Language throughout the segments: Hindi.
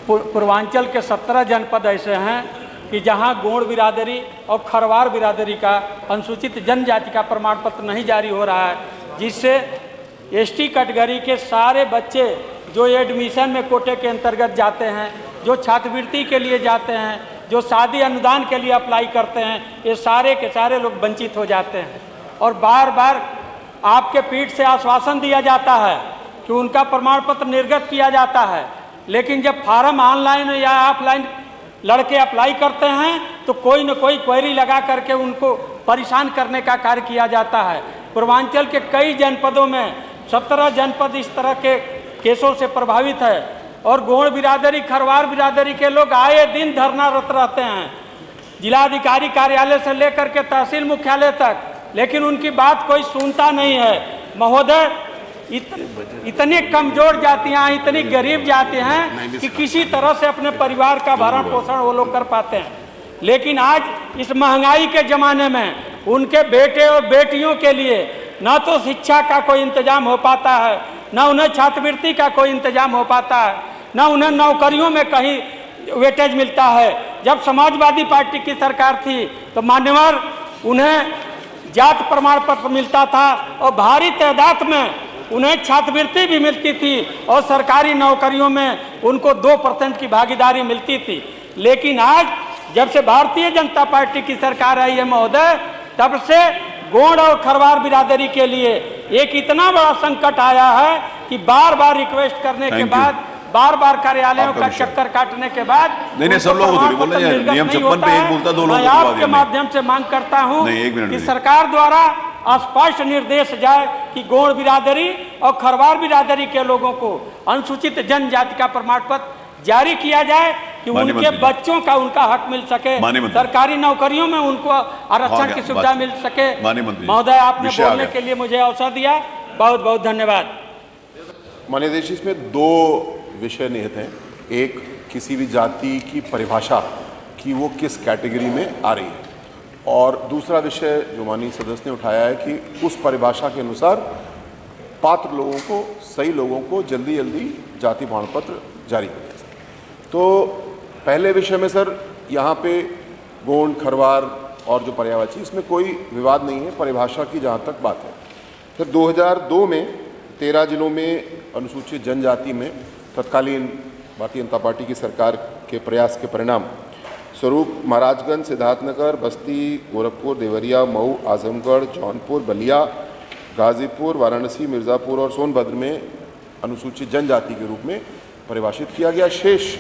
पूर्वांचल के 17 जनपद ऐसे हैं कि जहां गोंड बिरादरी और खरवार बिरादरी का अनुसूचित जनजाति का प्रमाण पत्र नहीं जारी हो रहा है, जिससे एसटी कैटेगरी के सारे बच्चे जो एडमिशन में कोटे के अंतर्गत जाते हैं, जो छात्रवृत्ति के लिए जाते हैं, जो शादी अनुदान के लिए अप्लाई करते हैं, ये सारे के सारे लोग वंचित हो जाते हैं। और बार बार आपके पीठ से आश्वासन दिया जाता है कि उनका प्रमाण पत्र निर्गत किया जाता है, लेकिन जब फार्म ऑनलाइन या ऑफलाइन लड़के अप्लाई करते हैं तो कोई न कोई क्वेरी लगा करके उनको परेशान करने का कार्य किया जाता है। पूर्वांचल के कई जनपदों में 17 जनपद इस तरह के केसों से प्रभावित है और गोंड बिरादरी, खरवार बिरादरी के लोग आए दिन धरनारत रहते हैं, जिलाधिकारी कार्यालय से लेकर के तहसील मुख्यालय तक, लेकिन उनकी बात कोई सुनता नहीं है। महोदय, इतनी कमजोर जातियां, इतनी गरीब जातियां हैं कि किसी तरह से अपने परिवार का भरण पोषण वो लोग कर पाते हैं, लेकिन आज इस महंगाई के ज़माने में उनके बेटे और बेटियों के लिए ना तो शिक्षा का कोई इंतजाम हो पाता है, ना उन्हें छात्रवृत्ति का कोई इंतजाम हो पाता है, ना उन्हें नौकरियों में कहीं वेटेज मिलता है। जब समाजवादी पार्टी की सरकार थी तो मान्यवर उन्हें जात प्रमाण पत्र मिलता था और भारी तादाद में उन्हें छात्रवृत्ति भी मिलती थी और सरकारी नौकरियों में उनको 2% की भागीदारी मिलती थी। लेकिन आज जब से भारतीय जनता पार्टी की सरकार आई है महोदय, तब से गोंड और खरवार बिरादरी के लिए एक इतना बड़ा संकट आया है कि बार बार रिक्वेस्ट करने के बाद, बार बार कार्यालयों का चक्कर काटने के बाद नहीं सब लोग नियम 56 पे एक बोलता, 2 लोग आपके माध्यम से मांग करता हूँ कि सरकार द्वारा स्पष्ट निर्देश जाए कि गोंड बिरादरी और खरवार बिरादरी के लोगों को अनुसूचित जनजाति का प्रमाण पत्र जारी किया जाए कि उनके बच्चों का उनका हक मिल सके, सरकारी नौकरियों में उनको आरक्षण की सुविधा मिल सके। महोदय, आपने बोलने के लिए मुझे अवसर दिया, बहुत बहुत धन्यवाद। माननीय अध्यक्ष, इसमें 2 विषय निहित हैं। एक, किसी भी जाति की परिभाषा कि वो किस कैटेगरी में आ रही है, और दूसरा विषय जो माननीय सदस्य ने उठाया है कि उस परिभाषा के अनुसार पात्र लोगों को, सही लोगों को जल्दी जल्दी जाति प्रमाण पत्र जारी किया जाए। तो पहले विषय में सर, यहाँ पे गोंड, खरवार और जो पर्यायवाची, इसमें कोई विवाद नहीं है परिभाषा की जहाँ तक बात है। फिर 2002 में 13 जिलों में अनुसूचित जनजाति में तत्कालीन भारतीय जनता पार्टी की सरकार के प्रयास के परिणाम स्वरूप महाराजगंज, सिद्धार्थनगर, बस्ती, गोरखपुर, देवरिया, मऊ, आजमगढ़, जौनपुर, बलिया, गाजीपुर, वाराणसी, मिर्ज़ापुर और सोनभद्र में अनुसूचित जनजाति के रूप में परिभाषित किया गया। शेष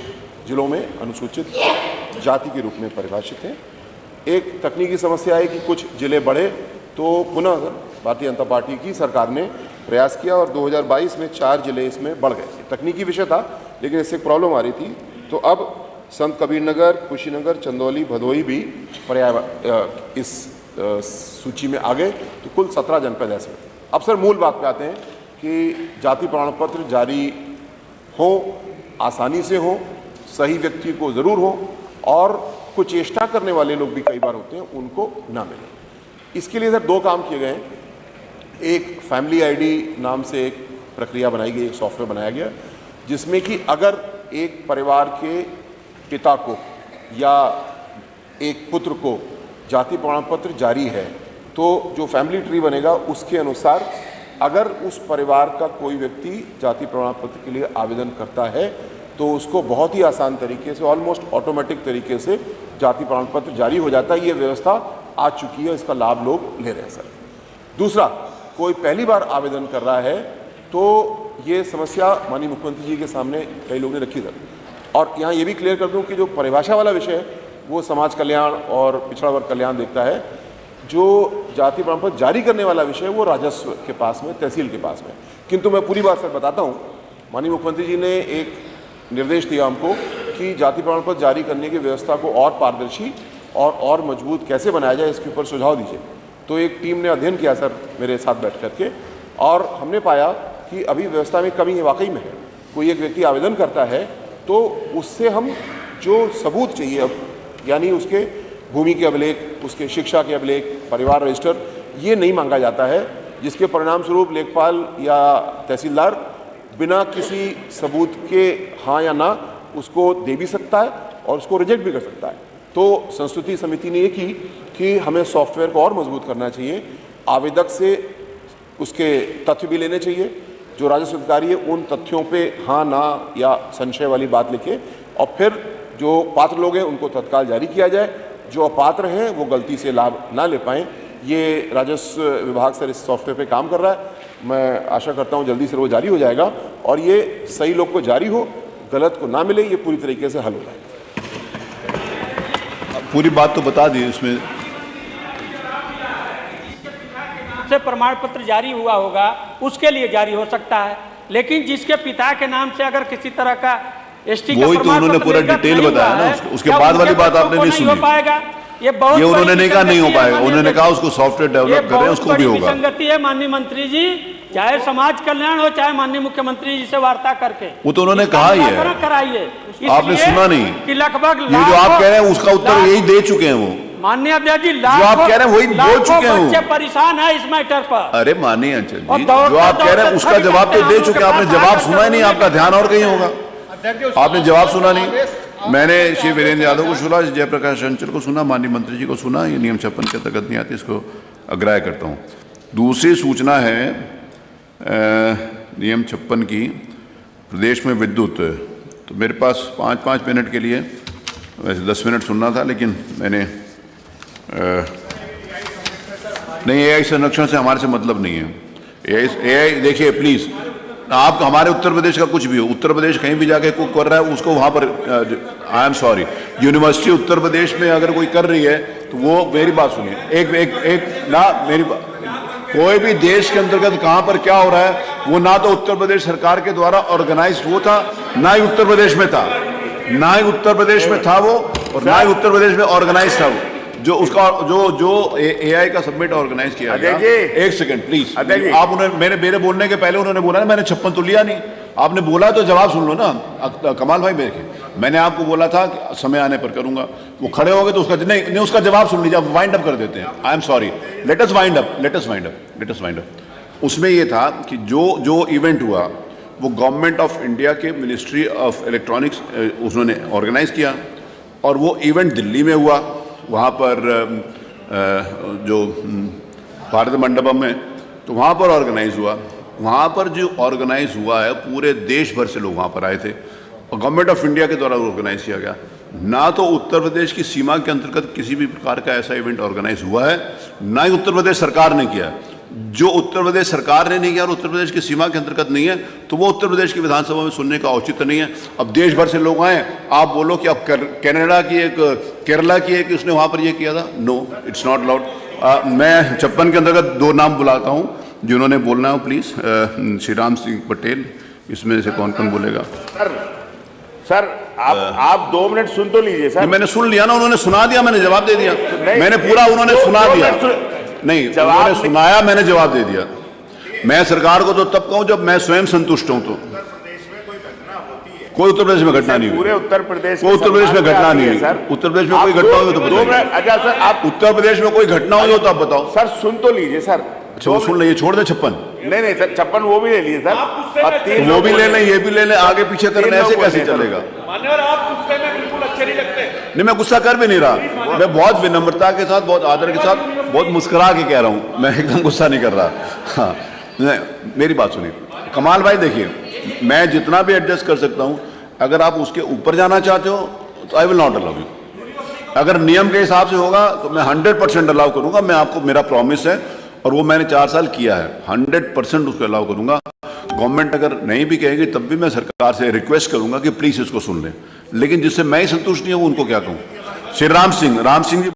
जिलों में अनुसूचित जाति के रूप में परिभाषित हैं। एक तकनीकी समस्या है कि कुछ जिले बढ़े तो पुनः भारतीय जनता पार्टी की सरकार ने प्रयास किया और 2022 में 4 जिले इसमें बढ़ गए। तकनीकी विषय था, लेकिन इससे एक प्रॉब्लम आ रही थी, तो अब संत कबीरनगर, कुशीनगर, चंदौली, भदोही भी पर्याय इस सूची में आ गए, तो कुल 17 जनपद ऐसे। अब सर मूल बात पे आते हैं कि जाति प्रमाण पत्र जारी हो, आसानी से हो, सही व्यक्ति को ज़रूर हो, और कुछ चेष्टा करने वाले लोग भी कई बार होते हैं, उनको ना मिले। इसके लिए सर 2 काम किए गए हैं। एक, फैमिली आईडी नाम से एक प्रक्रिया बनाई गई, एक सॉफ्टवेयर बनाया गया, जिसमें कि अगर एक परिवार के पिता को या एक पुत्र को जाति प्रमाण पत्र जारी है, तो जो फैमिली ट्री बनेगा उसके अनुसार अगर उस परिवार का कोई व्यक्ति जाति प्रमाण पत्र के लिए आवेदन करता है तो उसको बहुत ही आसान तरीके से, ऑलमोस्ट ऑटोमेटिक तरीके से जाति प्रमाण पत्र जारी हो जाता है। ये व्यवस्था आ चुकी है, इसका लाभ लोग ले रहे हैं सर। दूसरा, कोई पहली बार आवेदन कर रहा है तो ये समस्या माननीय मुख्यमंत्री जी के सामने कई लोगों ने रखी सर, और यहाँ ये भी क्लियर कर दूँ कि जो परिभाषा वाला विषय है वो समाज कल्याण और पिछड़ा वर्ग कल्याण देखता है। जो जाति प्रमाण पत्र जारी करने वाला विषय है वो राजस्व के पास में, तहसील के पास में। किंतु मैं पूरी बात सर बताता हूँ, माननीय मुख्यमंत्री जी ने एक निर्देश दिया हमको कि जाति प्रमाण पत्र जारी करने की व्यवस्था को और पारदर्शी और मजबूत कैसे बनाया जाए, इसके ऊपर सुझाव दीजिए। तो एक टीम ने अध्ययन किया सर मेरे साथ बैठ करके, और हमने पाया कि अभी व्यवस्था में कमी वाकई में है। कोई एक व्यक्ति आवेदन करता है तो उससे हम जो सबूत चाहिए, अब यानी उसके भूमि के अभिलेख, उसके शिक्षा के अभिलेख, परिवार रजिस्टर, ये नहीं मांगा जाता है, जिसके परिणाम स्वरूप लेखपाल या तहसीलदार बिना किसी सबूत के हाँ या ना उसको दे भी सकता है और उसको रिजेक्ट भी कर सकता है। तो संस्तुति समिति ने ये की कि हमें सॉफ्टवेयर को और मजबूत करना चाहिए, आवेदक से उसके तथ्य भी लेने चाहिए, जो राजस्व अधिकारी है उन तथ्यों पे हाँ ना या संशय वाली बात लिखे, और फिर जो पात्र लोग हैं उनको तत्काल जारी किया जाए, जो अपात्र हैं वो गलती से लाभ ना ले पाएँ। ये राजस्व विभाग सर इस सॉफ्टवेयर पे काम कर रहा है, मैं आशा करता हूँ जल्दी से वो जारी हो जाएगा और ये सही लोग को जारी हो, गलत को ना मिले, ये पूरी तरीके से हल हो जाएगा। पूरी बात तो बता दी इसमें। से प्रमाण पत्र जारी हुआ होगा उसके लिए जारी हो सकता है, लेकिन जिसके पिता के नाम से अगर किसी तरह का एसटी का वही तो उन्होंने पूरा डिटेल बताया ना, उसके बाद वाली बात आपने नहीं सुनी। हो पाएगा ये बहुत ये उन्होंने नहीं कहा नहीं हो पाएगा, उन्होंने कहा उसको सॉफ्टवेयर डेवलप करें, उसको भी होगा। संगति है माननीय मंत्री जी, चाहे समाज कल्याण हो चाहे माननीय मुख्यमंत्री जी से वार्ता करके वो तो उन्होंने कहा ही है, कराइए। आपने सुना नहीं कि लगभग ये जो आप कह रहे हैं उसका उत्तर यही दे चुके हैं वो। माननीय अध्यक्ष जी, जो आप कह रहे हैं वही बोल चुके हैं, बच्चे परेशान है इस मैटर पर। अरे माननीय अंचल जी, जो आप कह रहे हैं उसका जवाब तो दे चुके हैं, आपने जवाब सुना ही नहीं, आपका ध्यान और कहीं होगा, आपने जवाब सुना नहीं। मैंने श्री वीरेंद्र यादव को सुना, जयप्रकाश अंचल को सुना, माननीय मंत्री जी को सुना, ये नियम 56 के अंतर्गत नहीं आती, इसको अग्राह्य करता हूँ। दूसरी सूचना है नियम 56 की, प्रदेश में विद्युत, तो मेरे पास 5-5 मिनट के लिए, वैसे 10 मिनट सुनना था लेकिन मैंने नहीं, एआई संरक्षण से हमारे से मतलब नहीं है। एआई देखिए प्लीज, आप हमारे उत्तर प्रदेश का कुछ भी हो, उत्तर प्रदेश कहीं भी जाके कुक कर रहा है उसको वहां पर, I am sorry, university Uttar Pradesh में अगर कोई कर रही है तो वो, मेरी बात सुनिए, एक ना मेरी बात, कोई भी देश के अंतर्गत कहां पर क्या हो रहा है वो ना तो उत्तर प्रदेश सरकार के द्वारा ऑर्गेनाइज वो था, ना ही उत्तर प्रदेश में था, ना ही उत्तर प्रदेश में था वो, और ना ही उत्तर प्रदेश में ऑर्गेनाइज था वो। जो उसका जो एआई का सबमिट ऑर्गेनाइज किया गया। एक सेकंड प्लीज, आप उन्होंने मेरे बोलने के पहले उन्होंने बोला ना मैंने 56 तो लिया नहीं, आपने बोला तो जवाब सुन लो ना। कमाल भाई मैंने आपको बोला था कि समय आने पर करूंगा, वो खड़े हो गए तो उसका नहीं उसका जवाब सुन लीजिए, आप वाइंड अप कर देते हैं। I am sorry, let us wind up. उसमें यह था कि जो इवेंट हुआ वो गवर्नमेंट ऑफ इंडिया के मिनिस्ट्री ऑफ इलेक्ट्रॉनिक्स उन्होंने ऑर्गेनाइज किया, और वो इवेंट दिल्ली में हुआ, वहाँ पर जो भारत मंडपम में, तो वहाँ पर ऑर्गेनाइज हुआ। वहाँ पर जो ऑर्गेनाइज हुआ है पूरे देश भर से लोग वहाँ पर आए थे, और गवर्नमेंट ऑफ इंडिया के द्वारा ऑर्गेनाइज किया गया। ना तो उत्तर प्रदेश की सीमा के अंतर्गत किसी भी प्रकार का ऐसा इवेंट ऑर्गेनाइज हुआ है, ना ही उत्तर प्रदेश सरकार ने किया। जो उत्तर प्रदेश सरकार ने नहीं किया और उत्तर प्रदेश की सीमा के अंतर्गत नहीं है, तो वो उत्तर प्रदेश की विधानसभा में सुनने का औचित्य नहीं है। अब देश भर से लोग आए, आप बोलो कि अब केरला की एक उसने वहाँ पर ये किया था, नो, इट्स नॉट अलाउड। मैं 56 के अंतर्गत 2 नाम बुलाता हूँ जिन्होंने बोलना हो, प्लीज़। श्री राम सिंह पटेल, इसमें से कौन बोलेगा? सर आप 2 मिनट सुन तो लीजिए सर। मैंने सुन लिया ना, उन्होंने सुना दिया, मैंने जवाब दे दिया, मैंने पूरा, उन्होंने सुना दिया नहीं, उन्होंने सुनाया, मैंने जवाब दे दिया। मैं सरकार को तो तब कहूं जब मैं स्वयं संतुष्ट हूं। तो कोई उत्तर प्रदेश में घटना नहीं हुई, पूरे उत्तर प्रदेश कोई उत्तर प्रदेश में घटना नहीं हुई। उत्तर प्रदेश में कोई घटना हुई तो बताइए। अच्छा सर, आप उत्तर प्रदेश में कोई घटना हुई हो तो आप बताओ। सर सुन तो लीजिए सर। अच्छा वो सुन लीजिए, छोड़ दे 56। नहीं सर, 56 वो भी ले लीजिए सर, वो भी ले लें, ये भी ले लें, आगे पीछे करने ऐसे कैसे चलेगा? नहीं, मैं गुस्सा कर भी नहीं रहा, मैं बहुत विनम्रता के साथ, बहुत आदर के साथ, बहुत मुस्कुरा के कह रहा हूं, मैं एकदम गुस्सा नहीं कर रहा। हाँ, नहीं, मेरी बात सुनिए कमाल भाई, देखिए मैं जितना भी एडजस्ट कर सकता हूं, अगर आप उसके ऊपर जाना चाहते हो तो I will not allow you. अगर नियम के हिसाब से होगा तो मैं 100% अलाउ करूंगा, मैं आपको, मेरा प्रॉमिस है, और वो मैंने 4 साल किया है, 100% उसको अलाउ करूंगा। गवर्नमेंट अगर नहीं भी कहेगी तब भी मैं सरकार से रिक्वेस्ट करूंगा कि प्लीज इसको सुन लें, लेकिन जिससे मैं ही संतुष्ट नहीं हूं उनको क्या कहूं। श्री राम सिंह जी